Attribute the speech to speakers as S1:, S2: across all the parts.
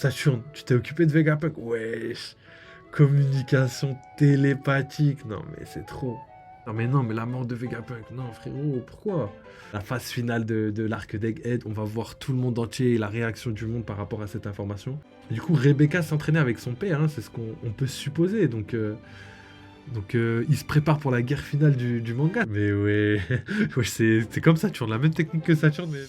S1: Saturne, tu t'es occupé de Vegapunk? Wesh. Communication télépathique. Non, mais c'est trop. Non, mais non, mais la mort de Vegapunk. Non, frérot, pourquoi? La phase finale de l'arc d'Egghead, on va voir tout le monde entier et la réaction du monde par rapport à cette information. Du coup, Rebecca s'entraînait avec son père, hein, c'est ce qu'on peut supposer. Donc il se prépare pour la guerre finale du manga. Mais ouais, ouais c'est comme Saturne, la même technique que Saturne, mais...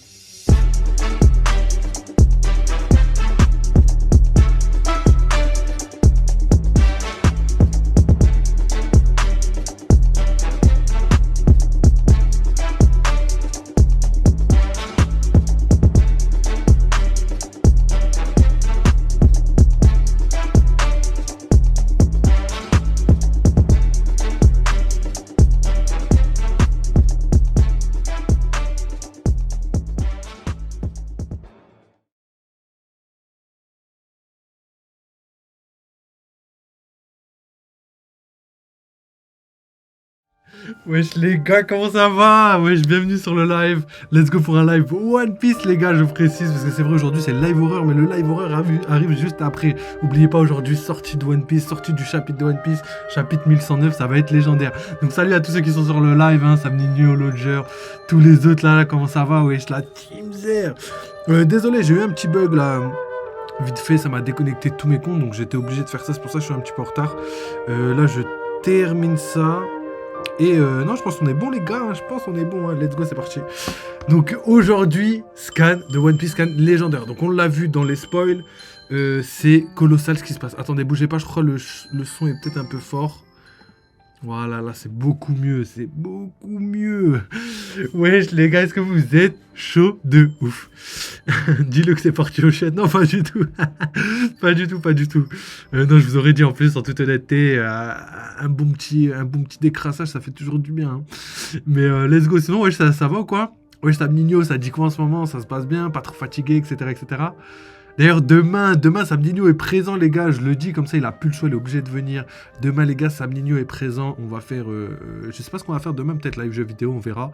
S1: Wesh les gars, comment ça va? Wesh, bienvenue sur le live. Let's go pour un live One Piece les gars, je précise, parce que c'est vrai aujourd'hui c'est le live horreur, mais le live horreur arrive juste après. N'oubliez pas aujourd'hui, sortie de One Piece, sortie du chapitre de One Piece, chapitre 1109, ça va être légendaire. Donc salut à tous ceux qui sont sur le live, hein, Samnino, Lodger, tous les autres là, comment ça va? Wesh, la Team Zer. Désolé, j'ai eu un petit bug là. Vite fait, ça m'a déconnecté de tous mes comptes, donc j'étais obligé de faire ça, c'est pour ça que je suis un petit peu en retard. Là, je termine ça. Et non, je pense qu'on est bon les gars, hein, je pense qu'on est bon, hein. Let's go, c'est parti. Donc aujourd'hui, scan de One Piece, scan légendaire. Donc on l'a vu dans les spoils, c'est colossal ce qui se passe. Attendez, bougez pas, je crois le son est peut-être un peu fort. Voilà, là c'est beaucoup mieux, c'est beaucoup mieux. Wesh les gars, est-ce que vous êtes chaud de ouf? Dis-le que c'est parti au chat. Non, pas du tout. Pas du tout, pas du tout. Non, je vous aurais dit en plus, en toute honnêteté, un bon petit décrassage, ça fait toujours du bien. Hein. Mais let's go. Sinon, wesh, ça va ou quoi? Wesh, Sam Nino, ça dit quoi en ce moment? Ça se passe bien? Pas trop fatigué, etc. etc. D'ailleurs, demain, Sam Nino est présent, les gars. Je le dis, comme ça, il a plus le choix, il est obligé de venir. Demain, les gars, Sam Nino est présent. On va faire... je sais pas ce qu'on va faire demain, peut-être live jeu vidéo, on verra.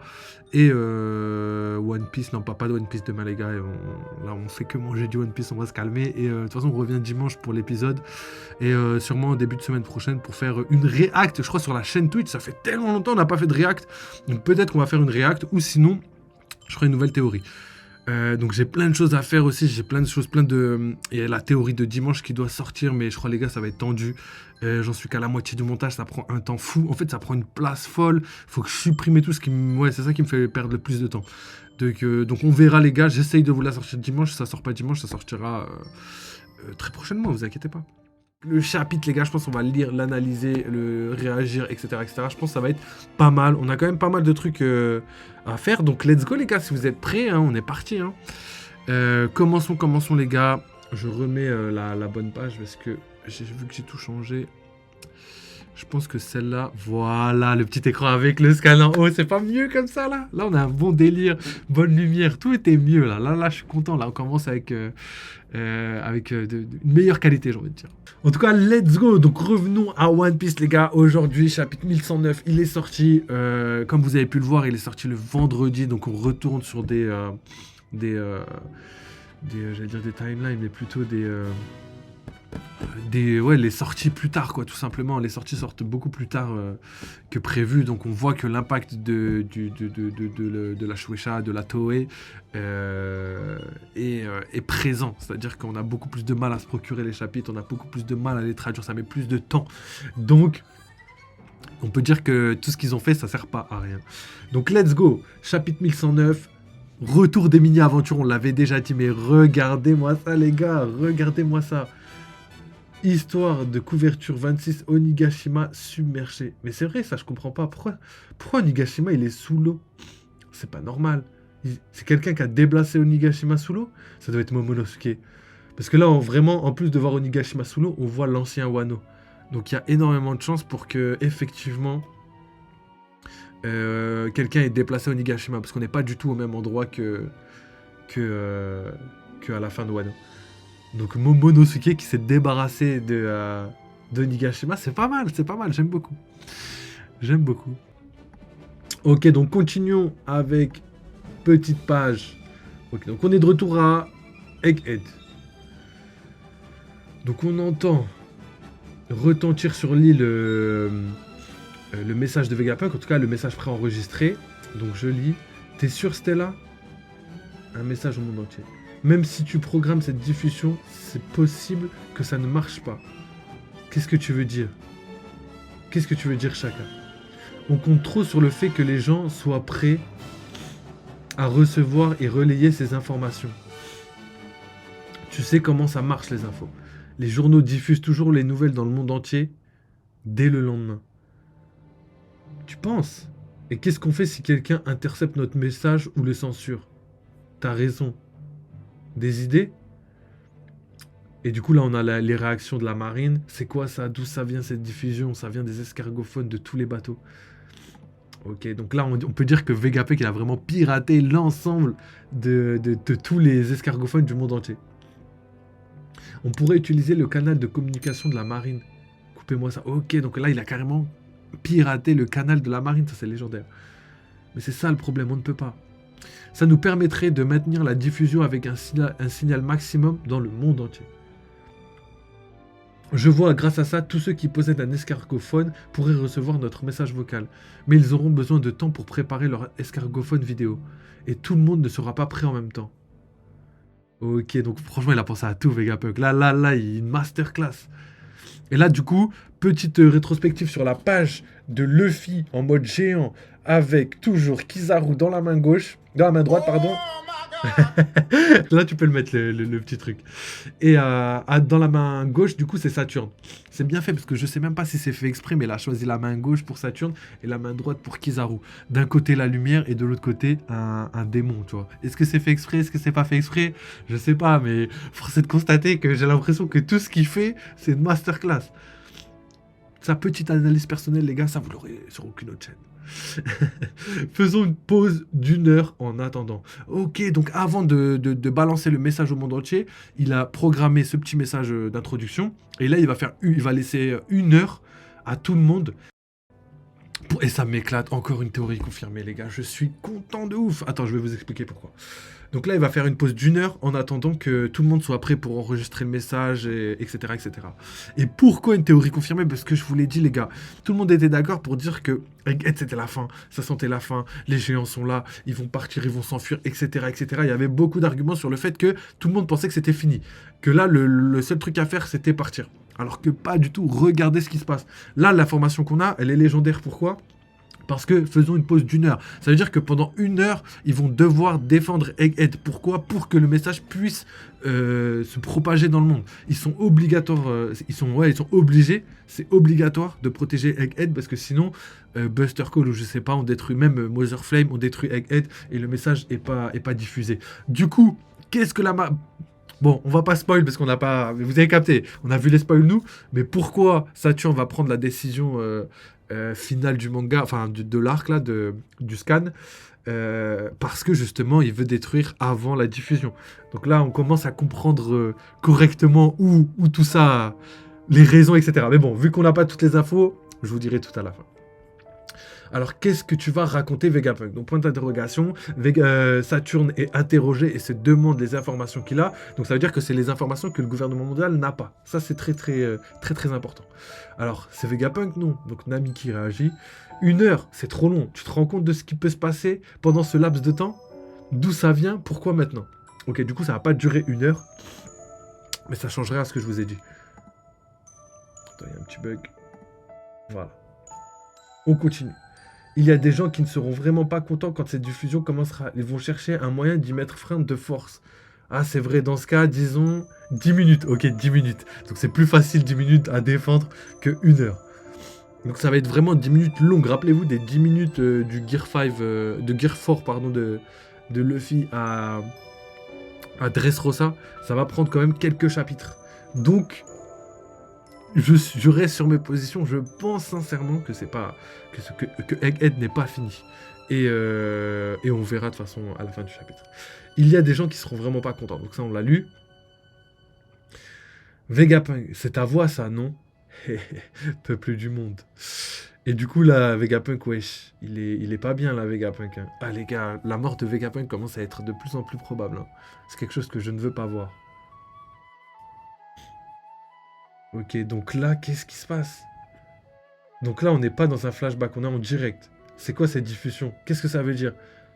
S1: Et One Piece, non, pas de One Piece demain, les gars. Là, on fait que manger du One Piece, on va se calmer. Et de toute façon, on revient dimanche pour l'épisode. Et sûrement au début de semaine prochaine pour faire une react, je crois, sur la chaîne Twitch. Ça fait tellement longtemps qu'on n'a pas fait de react. Donc peut-être qu'on va faire une react. Ou sinon, je ferai une nouvelle théorie. Donc j'ai plein de choses à faire aussi, j'ai plein de choses, il y a la théorie de dimanche qui doit sortir, mais je crois les gars ça va être tendu. J'en suis qu'à la moitié du montage, ça prend un temps fou. En fait ça prend une place folle, faut que je supprime tout, ouais, c'est ça qui me fait perdre le plus de temps. Donc on verra les gars, j'essaye de vous la sortir dimanche, si ça sort pas dimanche, ça sortira très prochainement, vous inquiétez pas. Le chapitre, les gars, je pense qu'on va le lire, l'analyser, le réagir, etc., etc. Je pense que ça va être pas mal. On a quand même pas mal de trucs à faire. Donc, let's go, les gars. Si vous êtes prêts, hein, on est parti. Hein. Commençons, les gars. Je remets la bonne page parce que j'ai vu que j'ai tout changé. Je pense que celle-là, voilà, le petit écran avec le scan en haut, c'est pas mieux comme ça, là? Là, on a un bon délire, bonne lumière, tout était mieux, là. Là, je suis content, là, on commence avec une meilleure qualité, j'ai envie de dire. En tout cas, let's go. Donc, revenons à One Piece, les gars. Aujourd'hui, chapitre 1109, il est sorti, comme vous avez pu le voir, il est sorti le vendredi, donc on retourne sur j'allais dire des timelines, mais plutôt les sorties plus tard, quoi, tout simplement. Les sorties sortent beaucoup plus tard que prévu, donc on voit que l'impact de la Shueisha, de la Toei est présent. C'est-à-dire qu'on a beaucoup plus de mal à se procurer les chapitres, on a beaucoup plus de mal à les traduire, ça met plus de temps. Donc, on peut dire que tout ce qu'ils ont fait, ça sert pas à rien. Donc, let's go. Chapitre 1109. Retour des mini-aventures, on l'avait déjà dit, mais regardez-moi ça, les gars. Regardez-moi ça. Histoire de couverture 26, Onigashima submergé. Mais c'est vrai, ça, je comprends pas. Pourquoi Onigashima, il est sous l'eau? C'est pas normal. C'est quelqu'un qui a déplacé Onigashima sous l'eau? Ça doit être Momonosuke. Parce que là, vraiment, en plus de voir Onigashima sous l'eau, on voit l'ancien Wano. Donc il y a énormément de chances pour que, effectivement, quelqu'un ait déplacé Onigashima. Parce qu'on n'est pas du tout au même endroit que à la fin de Wano. Donc Momonosuke qui s'est débarrassé de Onigashima, c'est pas mal, j'aime beaucoup. Ok, donc continuons avec petite page. Ok, donc on est de retour à Egghead. Donc on entend retentir sur l'île le message de Vegapunk, en tout cas le message préenregistré. Donc je lis. T'es sûr Stella? Un message au monde entier. Même si tu programmes cette diffusion, c'est possible que ça ne marche pas. Qu'est-ce que tu veux dire? Qu'est-ce que tu veux dire, Chaka? On compte trop sur le fait que les gens soient prêts à recevoir et relayer ces informations. Tu sais comment ça marche les infos. Les journaux diffusent toujours les nouvelles dans le monde entier dès le lendemain. Tu penses? Et qu'est-ce qu'on fait si quelqu'un intercepte notre message ou le censure? T'as raison. Des idées? Et du coup là on a les réactions de la marine. C'est quoi ça? D'où ça vient cette diffusion? Ça vient des escargophones de tous les bateaux. Ok, donc là on peut dire que Vegapunk il a vraiment piraté l'ensemble de tous les escargophones du monde entier. On pourrait utiliser le canal de communication de la marine. Coupez-moi ça. Ok, donc là il a carrément piraté le canal de la marine, ça c'est légendaire. Mais c'est ça le problème, on ne peut pas. Ça nous permettrait de maintenir la diffusion avec un signal maximum dans le monde entier. Je vois grâce à ça, tous ceux qui possèdent un escargophone pourraient recevoir notre message vocal. Mais ils auront besoin de temps pour préparer leur escargophone vidéo. Et tout le monde ne sera pas prêt en même temps. Ok, donc franchement il a pensé à tout Vegapunk. Là, il une masterclass. Et là du coup, petite rétrospective sur la page de Luffy en mode géant avec toujours Kizaru dans la main gauche, dans la main droite pardon. Là tu peux le mettre le petit truc. Et dans la main gauche du coup c'est Saturne. C'est bien fait parce que je sais même pas si c'est fait exprès mais il a choisi la main gauche pour Saturne et la main droite pour Kizaru. D'un côté la lumière et de l'autre côté un démon tu vois. Est-ce que c'est fait exprès? Est-ce que c'est pas fait exprès? Je sais pas mais force est de constater que j'ai l'impression que tout ce qu'il fait c'est une masterclass. Sa petite analyse personnelle les gars ça vous l'aurez sur aucune autre chaîne. Faisons une pause d'1 heure en attendant. Ok, donc avant de balancer le message au monde entier, il a programmé ce petit message d'introduction. Et là, il va laisser 1 heure à tout le monde. Et ça m'éclate. Encore une théorie confirmée, les gars. Je suis content de ouf. Attends, je vais vous expliquer pourquoi. Donc là, il va faire une pause d'1 heure en attendant que tout le monde soit prêt pour enregistrer le message, etc., etc. Et pourquoi une théorie confirmée? Parce que je vous l'ai dit, les gars, tout le monde était d'accord pour dire que Egghead, c'était la fin, ça sentait la fin, les géants sont là, ils vont partir, ils vont s'enfuir, etc., etc. Il y avait beaucoup d'arguments sur le fait que tout le monde pensait que c'était fini. Que là, le seul truc à faire, c'était partir. Alors que pas du tout, regardez ce qui se passe. Là, l'information qu'on a, elle est légendaire. Pourquoi? Parce que faisons une pause d'1 heure. Ça veut dire que pendant 1 heure, ils vont devoir défendre Egghead. Pourquoi? Pour que le message puisse se propager dans le monde. Ils sont obligatoires, ils sont obligés, c'est obligatoire de protéger Egghead parce que sinon, Buster Call ou je sais pas, on détruit même Mother Flame, on détruit Egghead et le message est pas diffusé. Du coup, qu'est-ce que Bon, on va pas spoil parce qu'on n'a pas... Vous avez capté, on a vu les spoils nous, mais pourquoi Saturn va prendre la décision finale du manga, enfin de l'arc là, du scan, parce que justement il veut détruire avant la diffusion. Donc là on commence à comprendre correctement où tout ça, les raisons, etc. Mais bon, vu qu'on n'a pas toutes les infos, je vous dirai tout à la fin. Alors, qu'est-ce que tu vas raconter, Vegapunk? Donc, point d'interrogation. Saturne est interrogé et se demande les informations qu'il a. Donc, ça veut dire que c'est les informations que le gouvernement mondial n'a pas. Ça, c'est très important. Alors, c'est Vegapunk, non. Donc, Nami qui réagit. 1 heure, c'est trop long. Tu te rends compte de ce qui peut se passer pendant ce laps de temps? D'où ça vient? Pourquoi maintenant? Ok, du coup, ça va pas durer 1 heure. Mais ça changerait à ce que je vous ai dit. Attends, il y a un petit bug. Voilà. On continue. Il y a des gens qui ne seront vraiment pas contents quand cette diffusion commencera. Ils vont chercher un moyen d'y mettre frein de force. Ah, c'est vrai, dans ce cas, disons 10 minutes. Ok, 10 minutes. Donc c'est plus facile 10 minutes à défendre que 1 heure. Donc ça va être vraiment 10 minutes longues. Rappelez-vous des 10 minutes du Gear 5, de Gear 4, pardon, de Luffy à Dressrosa. Ça va prendre quand même quelques chapitres. Donc, je reste sur mes positions. Je pense sincèrement que c'est pas que Egghead n'est pas fini. Et on verra de toute façon à la fin du chapitre. Il y a des gens qui seront vraiment pas contents. Donc ça, on l'a lu. Vegapunk, c'est ta voix ça, non? Peuple du monde. Et du coup, là, Vegapunk, wesh, il est pas bien, là, Vegapunk. Hein. Ah, les gars, la mort de Vegapunk commence à être de plus en plus probable. Hein. C'est quelque chose que je ne veux pas voir. Ok, donc là, qu'est-ce qui se passe? Donc là, on n'est pas dans un flashback, on est en direct. C'est quoi cette diffusion? Qu'est-ce que ça veut dire?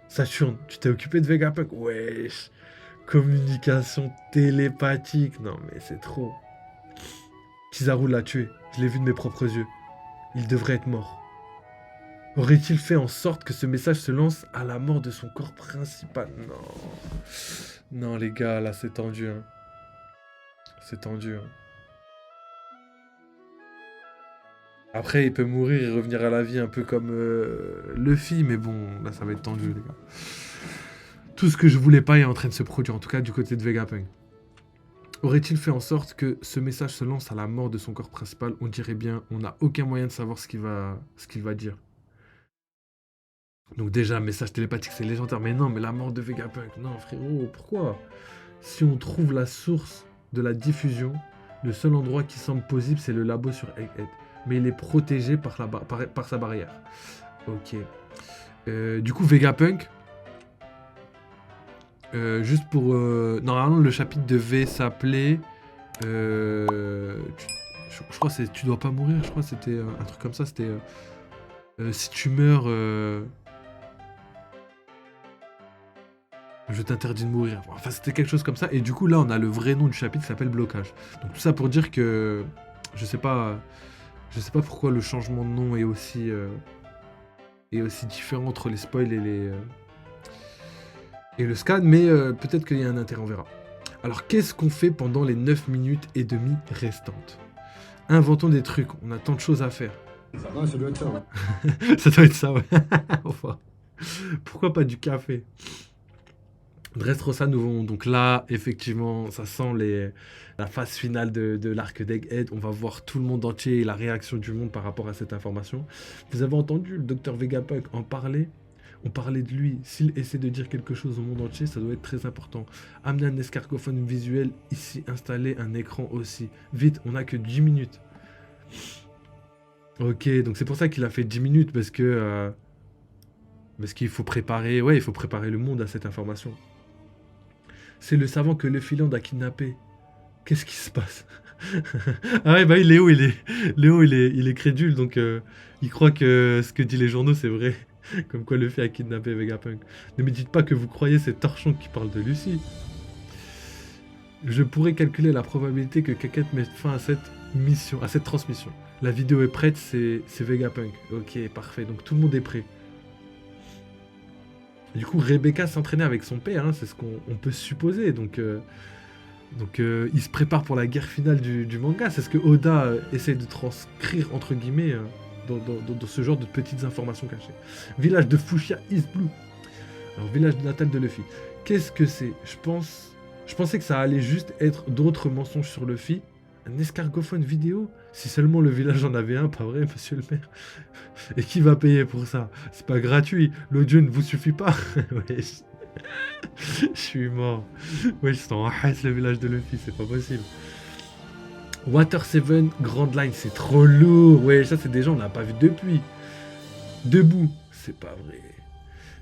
S1: Saturne, tu t'es occupé de Vegapunk? Wesh. Communication télépathique. Non, mais c'est trop. Kizaru l'a tué. Je l'ai vu de mes propres yeux. Il devrait être mort. Aurait-il fait en sorte que ce message se lance à la mort de son corps principal? Non. Non, les gars, là, c'est tendu, hein. C'est tendu, hein. Après, il peut mourir et revenir à la vie un peu comme Luffy, mais bon, là, ça va être tendu, les gars. Tout ce que je voulais pas est en train de se produire, en tout cas du côté de Vegapunk. Aurait-il fait en sorte que ce message se lance à la mort de son corps principal? On dirait bien, on n'a aucun moyen de savoir ce qu'il va dire. Donc déjà, message télépathique, c'est légendaire. Mais non, mais la mort de Vegapunk, non frérot, pourquoi? Si on trouve la source de la diffusion, le seul endroit qui semble possible, c'est le labo sur Egghead. Mais il est protégé par sa barrière. Ok. Du coup, Vegapunk, juste pour... normalement, le chapitre devait s'appeler... je crois que c'est Tu dois pas mourir, je crois que c'était un truc comme ça. C'était... si tu meurs... je t'interdis de mourir. Enfin, c'était quelque chose comme ça. Et du coup, là, on a le vrai nom du chapitre qui s'appelle Blocage. Donc tout ça pour dire que... Je sais pas pourquoi le changement de nom est aussi différent entre les spoils et le scan, mais peut-être qu'il y a un intérêt, on verra. Alors, qu'est-ce qu'on fait pendant les 9 minutes et demie restantes? Inventons des trucs, on a tant de choses à faire.
S2: Ouais, ça doit être ça. Ouais.
S1: Ça doit être ça, ouais. Enfin, pourquoi pas du café? Dressrosa, nous vont donc là, effectivement, ça sent la phase finale de l'arc d'Egghead. On va voir tout le monde entier et la réaction du monde par rapport à cette information. Vous avez entendu le docteur Vegapunk en parler? On parlait de lui. S'il essaie de dire quelque chose au monde entier, ça doit être très important. Amener un escargophone visuel ici, installer un écran aussi. Vite, on n'a que 10 minutes. Ok, donc c'est pour ça qu'il a fait 10 minutes, parce qu'il faut préparer, ouais, il faut préparer le monde à cette information. C'est le savant que le Land a kidnappé. Qu'est-ce qui se passe? Ah ouais, bah oui, Léo, il est crédule, donc il croit que ce que disent les journaux, c'est vrai. Comme quoi Luffy a kidnappé Vegapunk. Ne me dites pas que vous croyez ces torchons qui parlent de Lucie. Je pourrais calculer la probabilité que Kaket mette fin à cette mission, à cette transmission. La vidéo est prête, c'est Vegapunk. Ok, parfait, donc tout le monde est prêt. Du coup, Rebecca s'entraînait avec son père, hein, c'est ce qu'on peut supposer. Donc, il se prépare pour la guerre finale du manga. C'est ce que Oda essaie de transcrire, entre guillemets, dans ce genre de petites informations cachées. Village de Fushia East Blue. Alors, village natal de Luffy. Qu'est-ce que c'est? Je pensais que ça allait juste être d'autres mensonges sur Luffy. Un escargophone vidéo? Si seulement le village en avait un, pas vrai, monsieur le maire? Et qui va payer pour ça? C'est pas gratuit. L'audio ne vous suffit pas. Wesh. Je suis mort. Wesh, c'est en hasse le village de Luffy, c'est pas possible. Water 7 Grand Line, c'est trop lourd. Wesh, ça c'est des gens on n'a pas vu depuis. Debout, c'est pas vrai.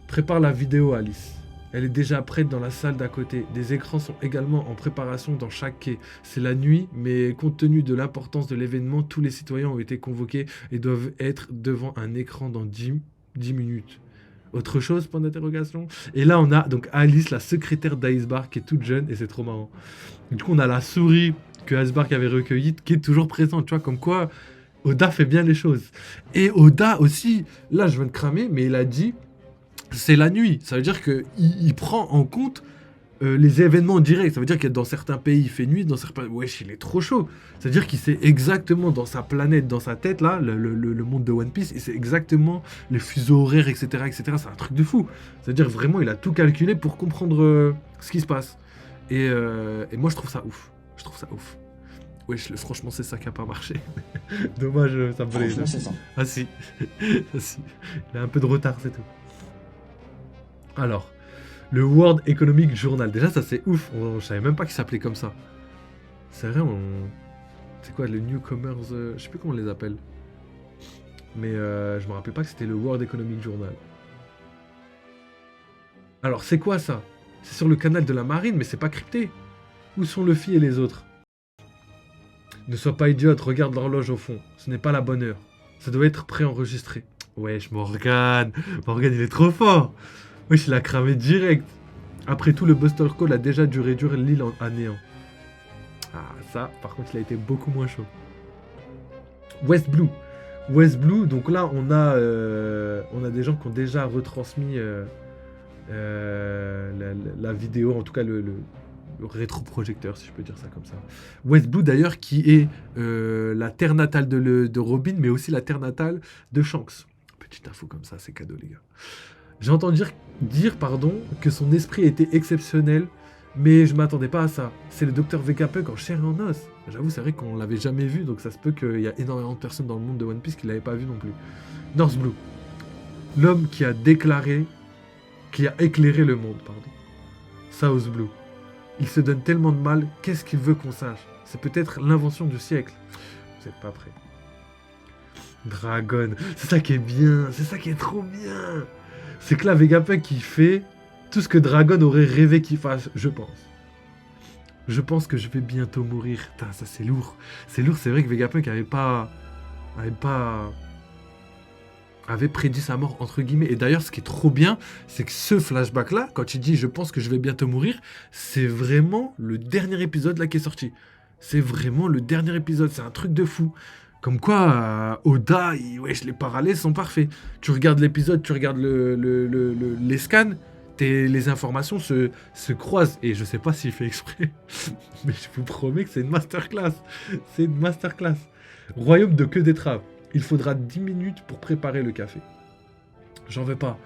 S1: Prépare la vidéo, Alice. Elle est déjà prête dans la salle d'à côté. Des écrans sont également en préparation dans chaque quai. C'est la nuit, mais compte tenu de l'importance de l'événement, tous les citoyens ont été convoqués et doivent être devant un écran dans 10 minutes. Autre chose, point d'interrogation. Et là, on a donc Alice, la secrétaire d'Icebark, qui est toute jeune, et c'est trop marrant. Du coup, on a la souris que Icebark avait recueillie, qui est toujours présente, tu vois, comme quoi Oda fait bien les choses. Et Oda aussi, là, je viens de cramer, mais il a dit c'est la nuit. Ça veut dire qu'il prend en compte les événements directs. Ça veut dire que dans certains pays, il fait nuit, dans certains... Wesh, il est trop chaud. C'est-à-dire qu'il sait exactement dans sa planète, dans sa tête, là, le monde de One Piece, il sait exactement les fuseaux horaires, etc., etc. C'est un truc de fou. C'est-à-dire vraiment, il a tout calculé pour comprendre ce qui se passe. Et moi, je trouve ça ouf. Je trouve ça ouf. Wesh, franchement, c'est ça qui a pas marché. Dommage, ça me volait.
S2: Franchement, c'est ça.
S1: Ah si. Ah si. Il a un peu de retard, c'est tout. Alors, le World Economic Journal. Déjà, ça c'est ouf. Je savais même pas qu'il s'appelait comme ça. C'est vrai, c'est quoi, le Newcomers... je sais plus comment on les appelle. Mais je me rappelais pas que c'était le World Economic Journal. Alors, c'est quoi ça? C'est sur le canal de la marine, mais c'est pas crypté. Où sont Luffy et les autres? Ne sois pas idiote, regarde l'horloge au fond. Ce n'est pas la bonne heure. Ça doit être préenregistré. Wesh, Morgan. Morgan, il est trop fort. Wesh, il a cramé direct. Après tout, le Buster Call a déjà dû réduire l'île à néant. Ah, ça, par contre, il a été beaucoup moins chaud. West Blue. West Blue, donc là, on a des gens qui ont déjà retransmis la vidéo, en tout cas le rétroprojecteur, si je peux dire ça comme ça. West Blue, d'ailleurs, qui est la terre natale de Robin, mais aussi la terre natale de Shanks. Petite info comme ça, c'est cadeau, les gars. J'ai entendu dire que son esprit était exceptionnel, mais je m'attendais pas à ça. C'est le docteur Vegapunk en chair et en os. J'avoue, c'est vrai qu'on l'avait jamais vu, donc ça se peut qu'il y a énormément de personnes dans le monde de One Piece qui l'avaient pas vu non plus. North Blue. L'homme qui a éclairé le monde, pardon. South Blue. Il se donne tellement de mal, qu'est-ce qu'il veut qu'on sache? C'est peut-être l'invention du siècle. Vous êtes pas prêts. Dragon. C'est ça qui est bien, c'est ça qui est trop bien. C'est que là, Vegapunk, il fait tout ce que Dragon aurait rêvé qu'il fasse, je pense. Je pense que je vais bientôt mourir. Putain, ça c'est lourd. C'est lourd, c'est vrai que Vegapunk avait prédit sa mort, entre guillemets. Et d'ailleurs, ce qui est trop bien, c'est que ce flashback-là, quand il dit « je pense que je vais bientôt mourir », c'est vraiment le dernier épisode là qui est sorti. C'est vraiment le dernier épisode, c'est un truc de fou. Comme quoi, Oda, wesh, les parallèles sont parfaits. Tu regardes l'épisode, tu regardes les scans, les informations se croisent. Et je sais pas s'il fait exprès, mais je vous promets que c'est une masterclass. C'est une masterclass. Royaume de queue d'étrave. Il faudra 10 minutes pour préparer le café. J'en veux pas.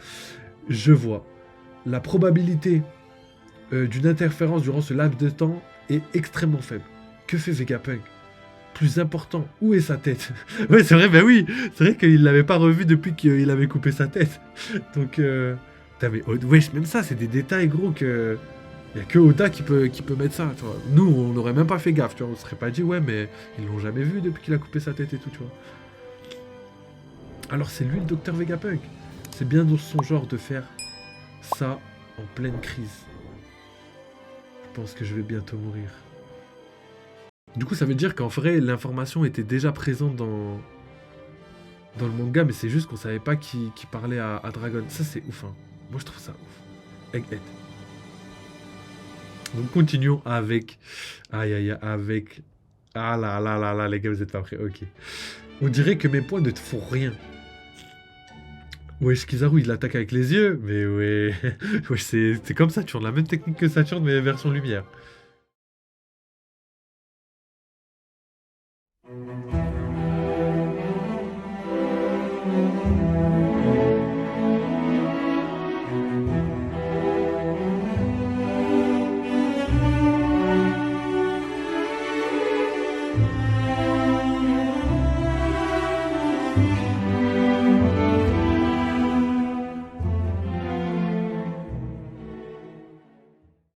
S1: Je vois. La probabilité d'une interférence durant ce laps de temps est extrêmement faible. Que fait Vegapunk? Plus important, où est sa tête? Ouais, c'est vrai, ben oui. C'est vrai qu'il l'avait pas revu depuis qu'il avait coupé sa tête. Donc, wesh, même ça, c'est des détails, gros, que... Il n'y a que Oda qui peut mettre ça, tu vois. Nous, on n'aurait même pas fait gaffe, tu vois. On se serait pas dit, ouais, mais ils l'ont jamais vu depuis qu'il a coupé sa tête et tout, tu vois. Alors, c'est lui, le docteur Vegapunk. C'est bien dans son genre de faire ça en pleine crise. Je pense que je vais bientôt mourir. Du coup, ça veut dire qu'en vrai, l'information était déjà présente dans le manga, mais c'est juste qu'on savait pas qui parlait à Dragon. Ça, c'est ouf, hein. Moi, je trouve ça ouf. Egghead. Donc, continuons avec... avec... Ah là, les gars, vous êtes pas prêts. Ok. On dirait que mes points ne te font rien. Wesh, Kizaru, il l'attaque avec les yeux. Mais ouais... Wesh, c'est comme Saturne. La même technique que Saturne, mais version lumière.